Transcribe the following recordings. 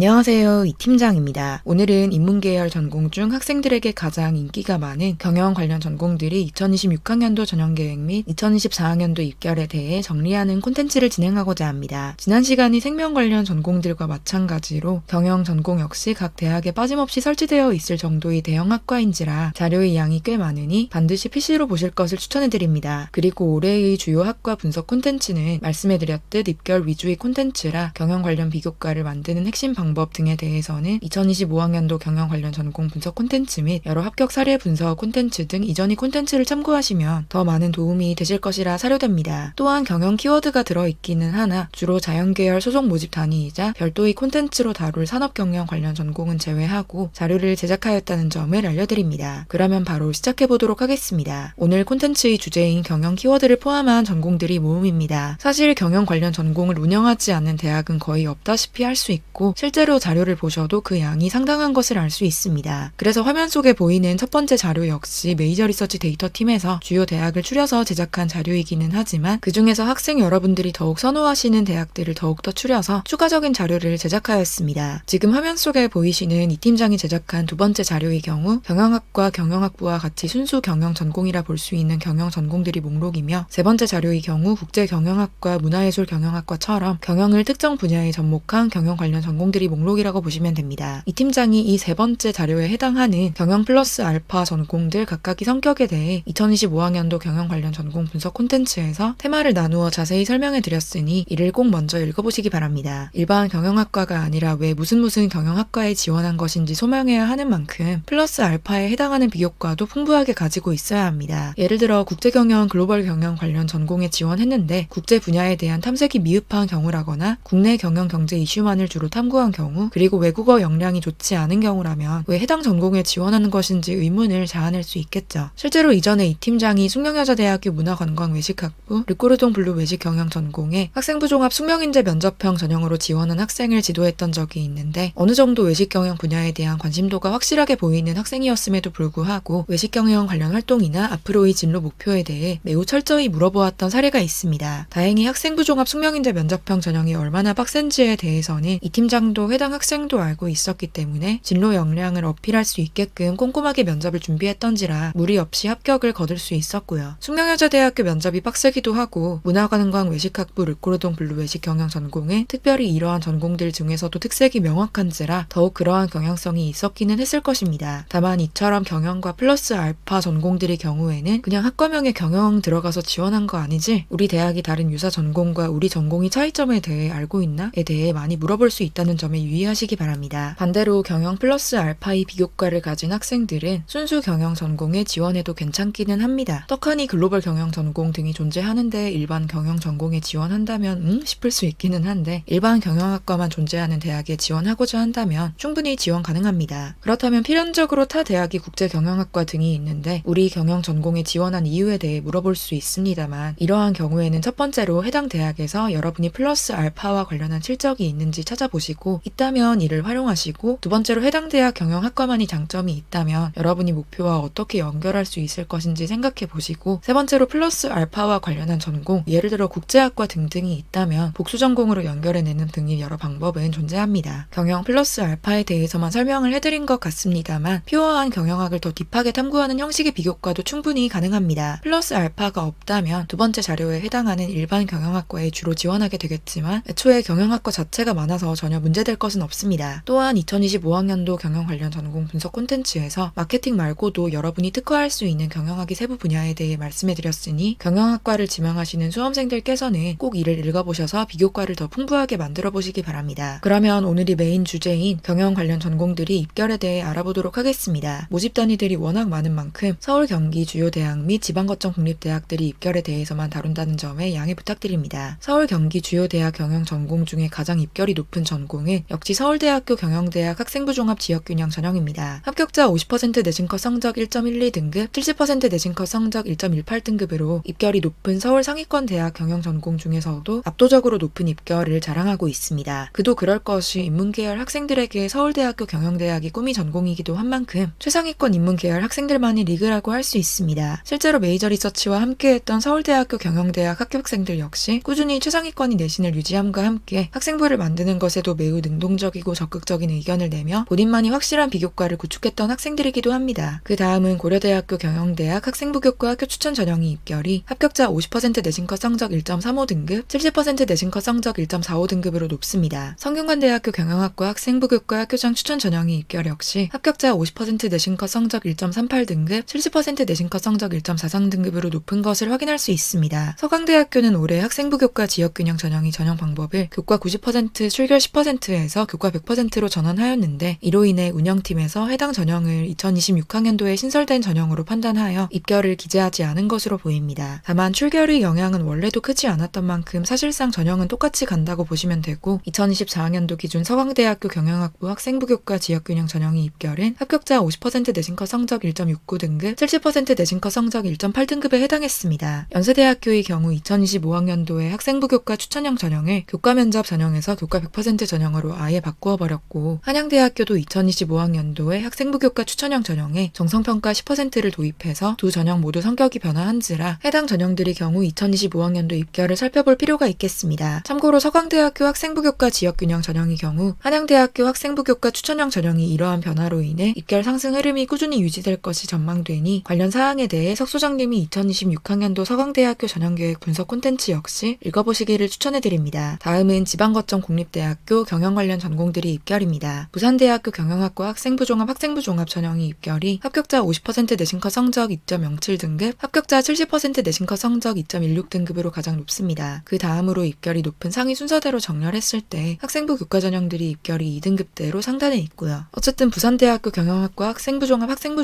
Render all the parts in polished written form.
안녕하세요, 이 팀장입니다. 오늘은 인문계열 전공 중 학생들에게 가장 인기가 많은 경영 관련 전공들이 2026학년도 전형계획 및 2024학년도 입결에 대해 정리하는 콘텐츠를 진행하고자 합니다. 지난 시간이 생명 관련 전공들과 마찬가지로 경영 전공 역시 각 대학에 빠짐없이 설치되어 있을 정도의 대형 학과인지라 자료의 양이 꽤 많으니 반드시 PC로 보실 것을 추천해드립니다. 그리고 올해의 주요 학과 분석 콘텐츠는 말씀해드렸듯 입결 위주의 콘텐츠라 경영 관련 비교과를 만드는 핵심 방법 등에 대해서는 2025학년도 경영 관련 전공 분석 콘텐츠 및 여러 합격 사례 분석 콘텐츠 등 이전의 콘텐츠를 참고하시면 더 많은 도움이 되실 것이라 사료됩니다. 또한 경영 키워드가 들어있기는 하나 주로 자연계열 소속 모집 단위이자 별도의 콘텐츠로 다룰 산업경영 관련 전공은 제외하고 자료를 제작하였다는 점을 알려드립니다. 그러면 바로 시작해보도록 하겠습니다. 오늘 콘텐츠의 주제인 경영 키워드를 포함한 전공들이 모음입니다. 사실 경영 관련 전공을 운영하지 않는 대학은 거의 없다시피 할 수 있고 실제로 자료를 보셔도 그 양이 상당한 것을 알 수 있습니다. 그래서 화면 속에 보이는 첫 번째 자료 역시 메이저 리서치 데이터 팀에서 주요 대학을 추려서 제작한 자료이기는 하지만 그 중에서 학생 여러분들이 더욱 선호하시는 대학들을 더욱더 추려서 추가적인 자료를 제작하였습니다. 지금 화면 속에 보이시는 이 팀장이 제작한 두 번째 자료의 경우 경영학과 경영학부와 같이 순수 경영 전공이라 볼 수 있는 경영 전공들이 목록이며 세 번째 자료의 경우 국제경영학과 문화예술 경영학과처럼 경영을 특정 분야에 접목한 경영 관련 전공들이 목록이라고 보시면 됩니다. 이 팀장이 이 세 번째 자료에 해당하는 경영 플러스 알파 전공들 각각의 성격에 대해 2025학년도 경영 관련 전공 분석 콘텐츠에서 테마를 나누어 자세히 설명해 드렸으니 이를 꼭 먼저 읽어보시기 바랍니다. 일반 경영학과가 아니라 왜 무슨 경영학과에 지원한 것인지 소명해야 하는 만큼 플러스 알파에 해당하는 비교과도 풍부하게 가지고 있어야 합니다. 예를 들어 국제경영, 글로벌 경영 관련 전공에 지원했는데 국제 분야에 대한 탐색이 미흡한 경우라거나 국내 경영 경제 이슈만을 주로 탐구한 경우 그리고 외국어 역량이 좋지 않은 경우라면 왜 해당 전공에 지원하는 것인지 의문을 자아낼 수 있겠죠. 실제로 이전에 이 팀장이 숙명여자대학교 문화관광외식학부 르꼬르동 블루 외식경영 전공에 학생부 종합 숙명인재 면접형 전형으로 지원한 학생을 지도했던 적이 있는데 어느 정도 외식경영 분야에 대한 관심도가 확실하게 보이는 학생이었음에도 불구하고 외식경영 관련 활동이나 앞으로의 진로 목표에 대해 매우 철저히 물어보았던 사례가 있습니다. 다행히 학생부 종합 숙명인재 면접형 전형이 얼마나 빡센지에 대해서는 이 팀장도 해당 학생도 알고 있었기 때문에 진로 역량을 어필할 수 있게끔 꼼꼼하게 면접을 준비했던지라 무리 없이 합격을 거둘 수 있었고요. 숙명여자대학교 면접이 빡세기도 하고 문화관광 외식학부 르꼬르동 블루 외식경영 전공은 특별히 이러한 전공들 중에서도 특색이 명확한지라 더욱 그러한 경향성이 있었기는 했을 것입니다. 다만 이처럼 경영과 플러스 알파 전공들의 경우에는 그냥 학과명에 경영 들어가서 지원한 거 아니지? 우리 대학이 다른 유사 전공과 우리 전공의 차이점에 대해 알고 있나?에 대해 많이 물어볼 수 있다는 점에 유의하시기 바랍니다. 반대로 경영 플러스 알파의 비교과를 가진 학생들은 순수 경영 전공에 지원해도 괜찮기는 합니다. 떡하니 글로벌 경영 전공 등이 존재하는데 일반 경영 전공에 지원한다면 싶을 수 있기는 한데 일반 경영학과만 존재하는 대학에 지원하고자 한다면 충분히 지원 가능합니다. 그렇다면 필연적으로 타 대학이 국제경영학과 등이 있는데 우리 경영 전공에 지원한 이유에 대해 물어볼 수 있습니다만 이러한 경우에는 첫 번째로 해당 대학에서 여러분이 플러스 알파와 관련한 실적이 있는지 찾아보시고 있다면 이를 활용하시고 두 번째로 해당 대학 경영학과만이 장점이 있다면 여러분이 목표와 어떻게 연결할 수 있을 것인지 생각해 보시고 세 번째로 플러스 알파와 관련한 전공 예를 들어 국제학과 등등이 있다면 복수 전공으로 연결해내는 등의 여러 방법은 존재합니다. 경영 플러스 알파에 대해서만 설명을 해드린 것 같습니다만 퓨어한 경영학을 더 딥하게 탐구하는 형식의 비교과도 충분히 가능합니다. 플러스 알파가 없다면 두 번째 자료에 해당하는 일반 경영학과에 주로 지원하게 되겠지만 애초에 경영학과 자체가 많아서 전혀 문제될 것은 없습니다. 또한 2025학년도 경영 관련 전공 분석 콘텐츠에서 마케팅 말고도 여러분이 특화할 수 있는 경영학의 세부 분야에 대해 말씀해드렸으니 경영학과를 지망하시는 수험생들께서는 꼭 이를 읽어보셔서 비교과를 더 풍부하게 만들어 보시기 바랍니다. 그러면 오늘이 메인 주제인 경영 관련 전공들이 입결에 대해 알아보도록 하겠습니다. 모집 단위들이 워낙 많은 만큼 서울, 경기 주요 대학 및 지방거점 국립대학들이 입결에 대해서만 다룬다는 점에 양해 부탁드립니다. 서울, 경기 주요 대학 경영 전공 중에 가장 입결이 높은 전공은 역시 서울대학교 경영대학 학생부 종합 지역균형 전형입니다. 합격자 50% 내신 컷 성적 1.12등급, 70% 내신 컷 성적 1.18등급으로 입결이 높은 서울 상위권 대학 경영 전공 중에서도 압도적으로 높은 입결을 자랑하고 있습니다. 그도 그럴 것이 인문계열 학생들에게 서울대학교 경영대학이 꿈이 전공이기도 한 만큼 최상위권 인문계열 학생들만이 리그라고 할 수 있습니다. 실제로 메이저 리서치와 함께했던 서울대학교 경영대학 합격생들 역시 꾸준히 최상위권이 내신을 유지함과 함께 학생부를 만드는 것에도 매우 능력 능동적이고 적극적인 의견을 내며 본인만이 확실한 비교과를 구축했던 학생들이기도 합니다. 그 다음은 고려대학교 경영대학 학생부교과 학교 추천 전형이 입결이 합격자 50% 내신컷 성적 1.35등급, 70% 내신컷 성적 1.45등급으로 높습니다. 성균관대학교 경영학과 학생부교과 학교장 추천 전형이 입결 역시 합격자 50% 내신컷 성적 1.38등급, 70% 내신컷 성적 1.43등급으로 높은 것을 확인할 수 있습니다. 서강대학교는 올해 학생부교과 지역균형 전형이 전형 방법을 교과 90% 출결 10%에서 교과 100%로 전환하였는데 이로 인해 운영팀에서 해당 전형을 2026학년도에 신설된 전형으로 판단하여 입결을 기재하지 않은 것으로 보입니다. 다만 출결의 영향은 원래도 크지 않았던 만큼 사실상 전형은 똑같이 간다고 보시면 되고 2024학년도 기준 서강대학교 경영학부 학생부교과 지역균형 전형이 입결은 합격자 50% 내신컷 성적 1.69등급, 70% 내신컷 성적 1.8등급에 해당했습니다. 연세대학교의 경우 2025학년도에 학생부교과 추천형 전형을 교과면접 전형에서 교과 100% 전형으로 아예 바꾸어 버렸고 한양대학교도 2025학년도에 학생부교과 추천형 전형에 정성평가 10%를 도입해서 두 전형 모두 성격이 변화한지라 해당 전형들의 경우 2025학년도 입결을 살펴볼 필요가 있겠습니다. 참고로 서강대학교 학생부교과 지역균형 전형의 경우 한양대학교 학생부교과 추천형 전형이 이러한 변화로 인해 입결 상승 흐름이 꾸준히 유지될 것이 전망되니 관련 사항에 대해 석 소장님이 2026학년도 서강대학교 전형계획 분석 콘텐츠 역시 읽어보시기를 추천해드립니다. 다음은 지방거점 공립대학교 경영 관련 전공들이 입결입니다. 부산대학교 경영학과 학생부 종합 전형이 입결이 합격자 50% 내신컷 성적 2.07등급, 합격자 70% 내신컷 성적 2.16등급으로 가장 높습니다. 그 다음으로 입결이 높은 상위 순서대로 정렬했을 때 학생부 교과 전형들이 입결이 2등급대로 상단에 있고요. 어쨌든 부산대학교 경영학과 학생부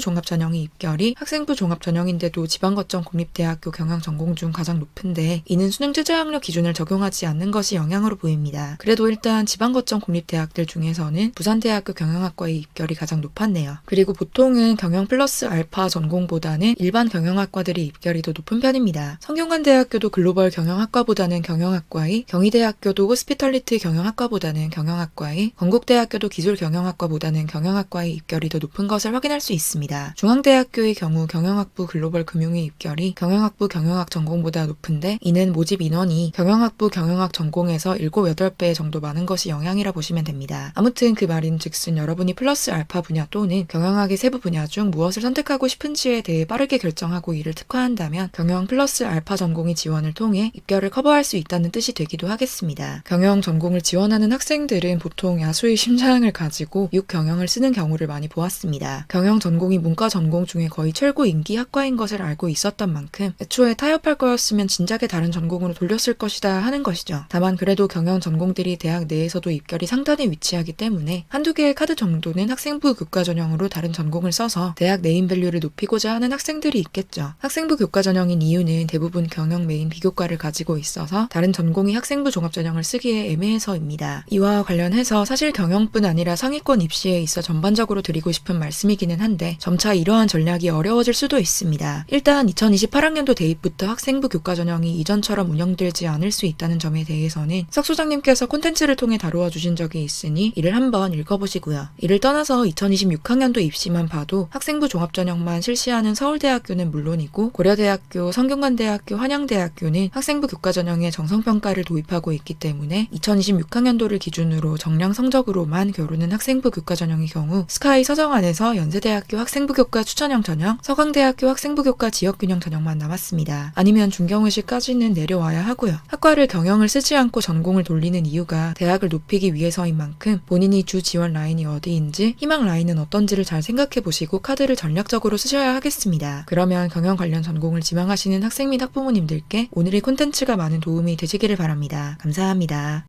종합 전형이 입결이 학생부 종합 전형인데도 지방거점 공립대학교 경영 전공 중 가장 높은데 이는 수능 최저학력 기준을 적용하지 않는 것이 영향으로 보입니다. 그래도 일단 지방거점 공립대학들 중에서는 부산대학교 경영학과의 입결이 가장 높았네요. 그리고 보통은 경영 플러스 알파 전공보다는 일반 경영학과들의 입결이 더 높은 편입니다. 성균관대학교도 글로벌 경영학과보다는 경영학과의, 경희대학교도 호스피털리티 경영학과보다는 경영학과의, 건국대학교도 기술 경영학과보다는 경영학과의 입결이 더 높은 것을 확인할 수 있습니다. 중앙대학교의 경우 경영학부 글로벌 금융의 입결이 경영학부 경영학 전공보다 높은데 이는 모집 인원이 경영학부 경영학 전공에서 7, 8배 정도 많은 것이 영향이라 보시면 됩니다. 아무튼 그 말인즉슨 여러분이 플러스 알파 분야 또는 경영학의 세부 분야 중 무엇을 선택하고 싶은지에 대해 빠르게 결정하고 이를 특화한다면 경영 플러스 알파 전공의 지원을 통해 입결을 커버할 수 있다는 뜻이 되기도 하겠습니다. 경영 전공을 지원하는 학생들은 보통 야수의 심장을 가지고 육경영을 쓰는 경우를 많이 보았습니다. 경영 전공이 문과 전공 중에 거의 최고 인기 학과인 것을 알고 있었던 만큼 애초에 타협할 거였으면 진작에 다른 전공으로 돌렸을 것이다 하는 것이죠. 다만 그래도 경영 전공들이 대학 내에서도 입결이 상단에 위치하기 때문에 한두 개의 카드 정도는 학생부 교과 전형으로 다른 전공을 써서 대학 네임밸류를 높이고자 하는 학생들이 있겠죠. 학생부 교과 전형인 이유는 대부분 경영 메인 비교과를 가지고 있어서 다른 전공이 학생부 종합 전형을 쓰기에 애매해서입니다. 이와 관련해서 사실 경영뿐 아니라 상위권 입시에 있어 전반적으로 드리고 싶은 말씀이기는 한데 점차 이러한 전략이 어려워질 수도 있습니다. 일단 2028학년도 대입부터 학생부 교과 전형이 이전처럼 운영되지 않을 수 있다는 점에 대해서는 석 소장님께서 콘텐츠를 통해 다루어 주신 적이 있으니 이를 한번 읽어보시고요. 이를 떠나서 2026학년도 입시만 봐도 학생부 종합 전형만 실시하는 서울대학교는 물론이고 고려대학교, 성균관대학교, 한양대학교는 학생부 교과 전형에 정성평가를 도입하고 있기 때문에 2026학년도를 기준으로 정량 성적으로만 겨루는 학생부 교과 전형의 경우 스카이 서정안에서 연세대학교 학생부 교과 추천형 전형, 서강대학교 학생부 교과 지역균형 전형만 남았습니다. 아니면 중경의실까지는 내려와야 하고요. 학과를 경영을 쓰지 않고 전공을 돌리는 이유가 대학을 높이기 위해서인 만큼 본인이 주 지원 라인이 어디인지 희망 라인은 어떤지를 잘 생각해 보시고 카드를 전략적으로 쓰셔야 하겠습니다. 그러면 경영 관련 전공을 지망하시는 학생 및 학부모님들께 오늘의 콘텐츠가 많은 도움이 되시기를 바랍니다. 감사합니다.